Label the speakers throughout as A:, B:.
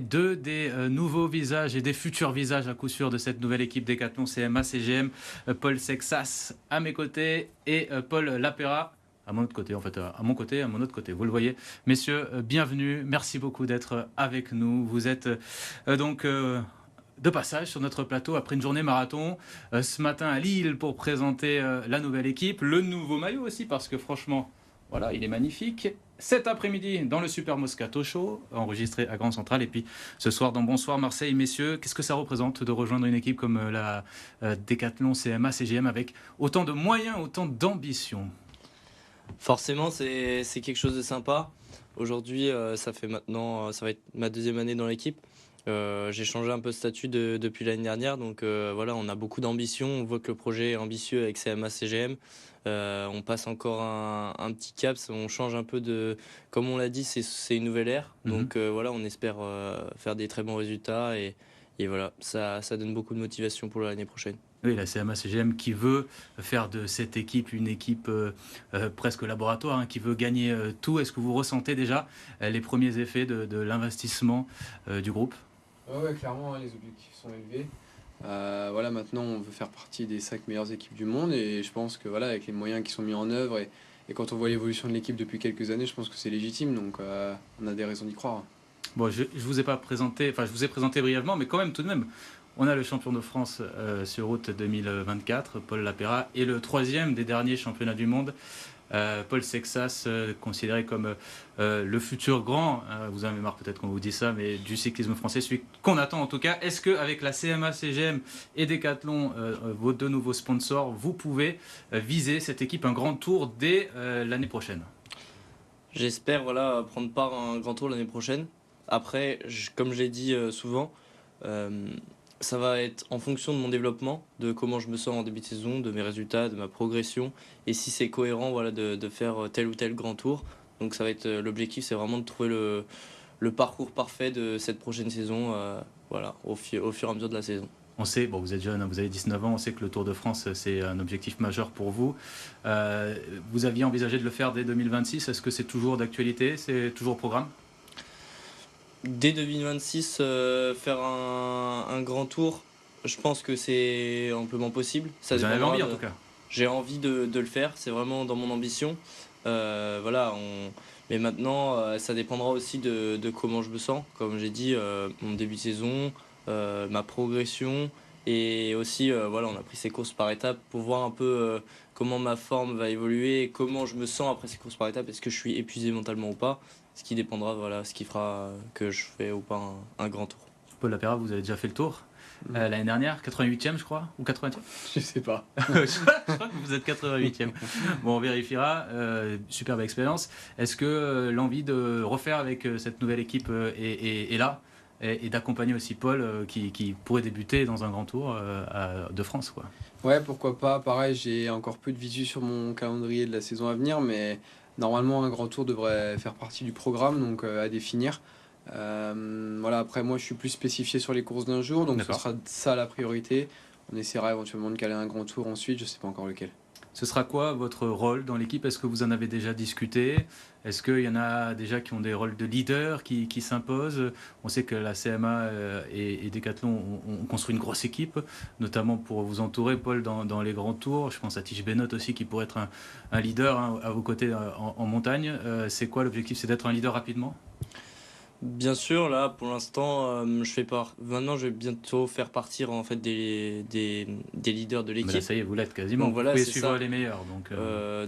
A: Deux des nouveaux visages et des futurs visages à coup sûr de cette nouvelle équipe Décathlon CMA CGM, Paul Sexas à mes côtés et Paul Lapera à mon autre côté, en fait, à mon côté, à mon autre côté. Vous le voyez, messieurs, bienvenue. Merci beaucoup d'être avec nous. Vous êtes donc de passage sur notre plateau après une journée marathon ce matin à Lille pour présenter la nouvelle équipe, le nouveau maillot aussi parce que franchement, voilà, il est magnifique. Cet après-midi dans le Super Moscato Show, enregistré à Grand Central. Et puis ce soir dans Bonsoir Marseille, messieurs, qu'est-ce que ça représente de rejoindre une équipe comme la Décathlon CMA CGM avec autant de moyens, autant d'ambition?
B: Forcément, c'est quelque chose de sympa. Aujourd'hui, ça fait maintenant, ça va être ma deuxième année dans l'équipe. J'ai changé un peu de statut depuis l'année dernière, donc voilà, on a beaucoup d'ambition. On voit que le projet est ambitieux avec CMA CGM. On passe encore un petit cap, on change un peu de, comme on l'a dit, c'est une nouvelle ère. Donc voilà, on espère faire des très bons résultats et voilà, ça donne beaucoup de motivation pour l'année prochaine.
A: Oui, la CMA CGM qui veut faire de cette équipe une équipe presque laboratoire, hein, qui veut gagner tout. Est-ce que vous ressentez déjà les premiers effets de l'investissement du groupe?
C: Ouais, clairement, hein, les objectifs sont élevés. Voilà, maintenant, on veut faire partie des 5 meilleures équipes du monde et je pense que voilà, avec les moyens qui sont mis en œuvre et quand on voit l'évolution de l'équipe depuis quelques années, je pense que c'est légitime, donc on a des raisons d'y croire.
A: Bon, je vous ai pas présenté, enfin je vous ai présenté brièvement, mais quand même tout de même, on a le champion de France sur route 2024, Paul Lapera, et le troisième des derniers championnats du monde, Paul Sexas, considéré comme le futur grand, vous en avez marre peut-être qu'on vous dit ça, mais du cyclisme français, celui qu'on attend en tout cas. Est-ce qu'avec la CMA CGM et Decathlon, vos deux nouveaux sponsors, vous pouvez viser cette équipe un grand tour dès l'année prochaine?
B: J'espère voilà, prendre part à un grand tour l'année prochaine. Après, comme je l'ai dit souvent, euh, ça va être en fonction de mon développement, de comment je me sens en début de saison, de mes résultats, de ma progression, et si c'est cohérent voilà, de faire tel ou tel grand tour. Donc ça va être l'objectif, c'est vraiment de trouver le parcours parfait de cette prochaine saison voilà, au fur et à mesure de la saison.
A: On sait, bon, vous êtes jeune, vous avez 19 ans, on sait que le Tour de France, c'est un objectif majeur pour vous. Vous aviez envisagé de le faire dès 2026, est-ce que c'est toujours d'actualité, c'est toujours au programme?
B: Dès 2026, faire un grand tour, je pense que c'est amplement possible. Ça
A: Vous en avez
B: dépendra
A: envie en
B: de...
A: tout cas.
B: J'ai envie de le faire, c'est vraiment dans mon ambition. Voilà, mais maintenant, ça dépendra aussi de comment je me sens. Comme j'ai dit, mon début de saison, ma progression, et aussi, voilà, on a pris ces courses par étapes pour voir un peu comment ma forme va évoluer, et comment je me sens après ces courses par étapes, est-ce que je suis épuisé mentalement ou pas, ce qui dépendra, voilà, ce qui fera que je fais ou pas un grand tour.
A: Paul Lapera, vous avez déjà fait le tour l'année dernière, 88e je crois, ou 80e?
C: Je sais pas.
A: Je crois que vous êtes 88e. Bon, on vérifiera, superbe expérience. Est-ce que l'envie de refaire avec cette nouvelle équipe est là et d'accompagner aussi Paul qui pourrait débuter dans un grand tour de France quoi.
C: Ouais, pourquoi pas. Pareil, j'ai encore peu de visu sur mon calendrier de la saison à venir, mais normalement, un grand tour devrait faire partie du programme, donc à définir. Voilà, après, moi, je suis plus spécifié sur les courses d'un jour, donc ce
A: D'accord.
C: sera ça la priorité. On essaiera éventuellement de caler un grand tour ensuite, je sais pas encore lequel.
A: Ce sera quoi votre rôle dans l'équipe? Est-ce que vous en avez déjà discuté? Est-ce qu'il y en a déjà qui ont des rôles de leader qui s'imposent? On sait que la CMA et Decathlon ont construit une grosse équipe, notamment pour vous entourer, Paul, dans les grands tours. Je pense à Tige Benoît aussi, qui pourrait être un leader hein, à vos côtés en montagne. C'est quoi l'objectif? C'est d'être un leader rapidement?
B: Bien sûr, là, pour l'instant, je fais part. Maintenant, je vais bientôt faire partir en fait des leaders de
A: Mais là,
B: l'équipe.
A: ça y est, vous l'êtes quasiment.
B: Donc
A: Vous
B: voilà,
A: pouvez
B: c'est
A: suivre
B: ça.
A: les meilleurs.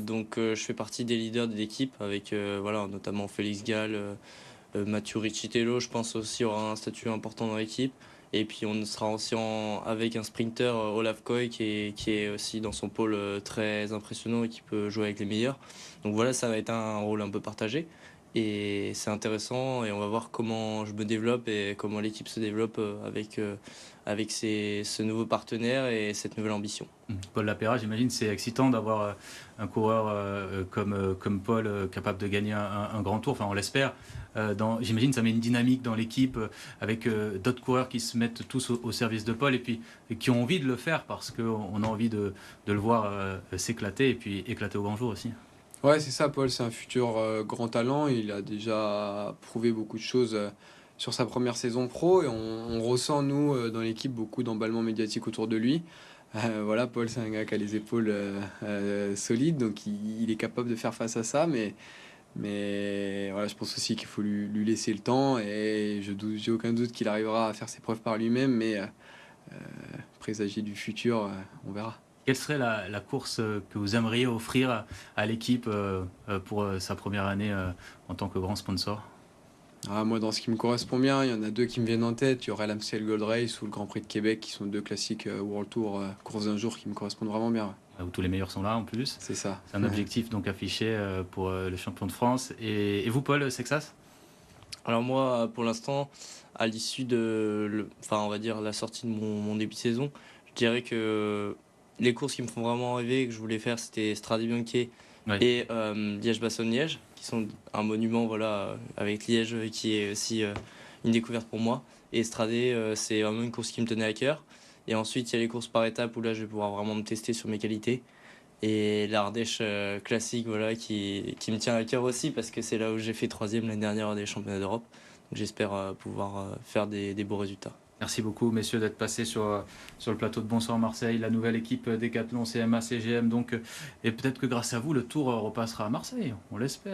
A: Donc,
B: Je fais partie des leaders de l'équipe avec voilà, notamment Félix Gall, Mathieu Riccitello, je pense aussi aura un statut important dans l'équipe. Et puis on sera aussi avec un sprinter, Olaf Koy, qui est aussi dans son pôle très impressionnant et qui peut jouer avec les meilleurs. Donc voilà, ça va être un rôle un peu partagé. Et c'est intéressant et on va voir comment je me développe et comment l'équipe se développe avec ce nouveau partenaire et cette nouvelle ambition.
A: Paul Lapera, j'imagine, c'est excitant d'avoir un coureur comme Paul capable de gagner un grand tour. Enfin, on l'espère. J'imagine que ça met une dynamique dans l'équipe avec d'autres coureurs qui se mettent tous au service de Paul et qui ont envie de le faire parce qu'on a envie de le voir s'éclater et puis éclater au grand jour aussi.
C: Ouais, c'est ça, Paul, c'est un futur grand talent. Il a déjà prouvé beaucoup de choses sur sa première saison pro et on ressent, nous, dans l'équipe, beaucoup d'emballement médiatique autour de lui. Voilà, Paul, c'est un gars qui a les épaules solides, donc il est capable de faire face à ça, mais voilà, je pense aussi qu'il faut lui laisser le temps et j'ai aucun doute qu'il arrivera à faire ses preuves par lui-même, mais présager du futur, on verra.
A: Quelle serait la course que vous aimeriez offrir à l'équipe pour sa première année en tant que grand sponsor?
C: Moi, dans ce qui me correspond bien, il y en a deux qui me viennent en tête. Il y aurait l'Amstel Gold Race ou le Grand Prix de Québec, qui sont deux classiques World Tour, course d'un jour, qui me correspondent vraiment bien.
A: Où tous les meilleurs sont là en plus.
C: C'est ça.
A: C'est un objectif donc affiché pour le champion de France. Et vous, Paul Sexas?
B: Alors moi, pour l'instant, à l'issue de, on va dire la sortie de mon début de saison, je dirais que les courses qui me font vraiment rêver, que je voulais faire, c'était Strade Bianche et Liège-Bastogne-Liège, qui sont un monument, voilà, avec Liège qui est aussi une découverte pour moi. Et Strade, c'est vraiment une course qui me tenait à cœur. Et ensuite, il y a les courses par étapes où là, je vais pouvoir vraiment me tester sur mes qualités. Et l'Ardèche classique, voilà, qui me tient à cœur aussi, parce que c'est là où j'ai fait 3e l'année dernière des championnats d'Europe. Donc j'espère pouvoir faire des beaux résultats.
A: Merci beaucoup, messieurs, d'être passés sur le plateau de Bonsoir Marseille, la nouvelle équipe Décathlon CMA CGM. Donc, et peut-être que grâce à vous, le tour repassera à Marseille, on l'espère.